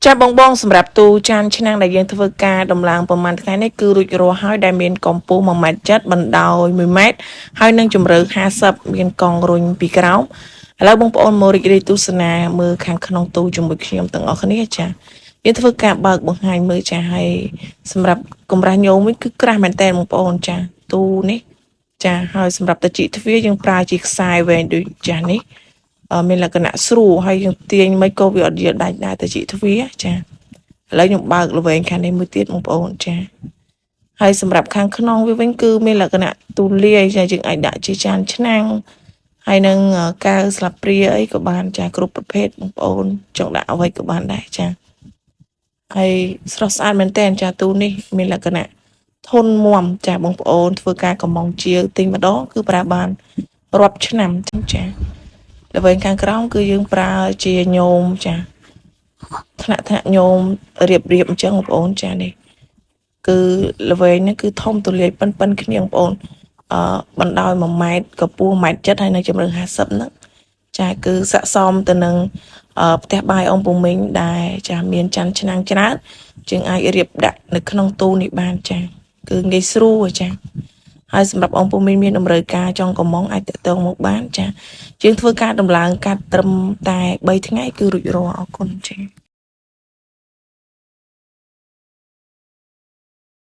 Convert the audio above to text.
ចាបងបងសម្រាប់ទូចានឆ្នាំងដែលយើងធ្វើការដំឡើងប្រមាណថ្ងៃនេះគឺរួចរាល់ហើយដែលមានកម្ពស់1.7 ម៉ែត្របណ្ដោយ1 ម៉ែត្រហើយនឹងជម្រៅ50មានកង់រុញពីក្រោមឥឡូវបងប្អូនមករីករាយទស្សនាមើលខាងក្នុងទូជាមួយខ្ញុំទាំងអស់គ្នាចាយើងធ្វើការបើកបង្ហាញមើលចាហើយសម្រាប់កម្រាស់ញោមវិញគឺក្រាស់មែនតើបងប្អូនចាទូនេះចាហើយសម្រាប់តជីទ្វារយើងប្រើជាខ្សែវែងដូចចានេះមានលក្ខណៈស្រួលហើយយើងទាញមិនក៏វាអត់យឺតដាច់ដែរតជីទ្វារចាឥឡូវខ្ញុំបើកល្វែងខាងនេះមួយទៀតបងប្អូនចាហើយសម្រាប់ខាងក្នុងវាវិញគឺមានលក្ខណៈទូលាយចាយើងអាចដាក់ជាចានឆ្នាំងហើយនឹងកៅស្លាបព្រាអីក៏បានចាគ្រប់ប្រភេទបងប្អូនចង់ដាក់អ្វីក៏បានដែរចាហើយស្រស់ស្អាតមែនតើចាទូនេះមានលក្ខណៈធន់មាំចាបងប្អូនធ្វើការកំងជាទិញម្ដងគឺប្រើបានរាប់ឆ្នាំចាល្វែងខាងក្រោមគឺយើងប្រើជាញោមចាថ្នាក់ញោមរៀបអញ្ចឹងបងប្អូនចានេះគឺល្វែងនេះគឺធំទូលាយប៉ិនគ្នាបងប្អូនបណ្ដោយ1 ម៉ែត្រកម្ពស់1.7 ម៉ែត្រហើយនៅជម្រៅ50ហ្នឹងចាគឺស័ក្តិសមទៅនឹងផ្ទះបាយអង្គពូមីងដែលចាមានចានឆ្នាំងច្រើនជាងអាចរៀបដាក់នៅក្នុងទូនេះបានចាគឺងាយស្រួលចាហើយសម្រាប់អង្គពូមីងមានតម្រូវការចង់កំងអាចតាក់ទងមកបានចាយើងធ្វើការដំឡើងកាត់ត្រឹមតែ3ថ្ងៃគឺរួចរាល់អរគុណចា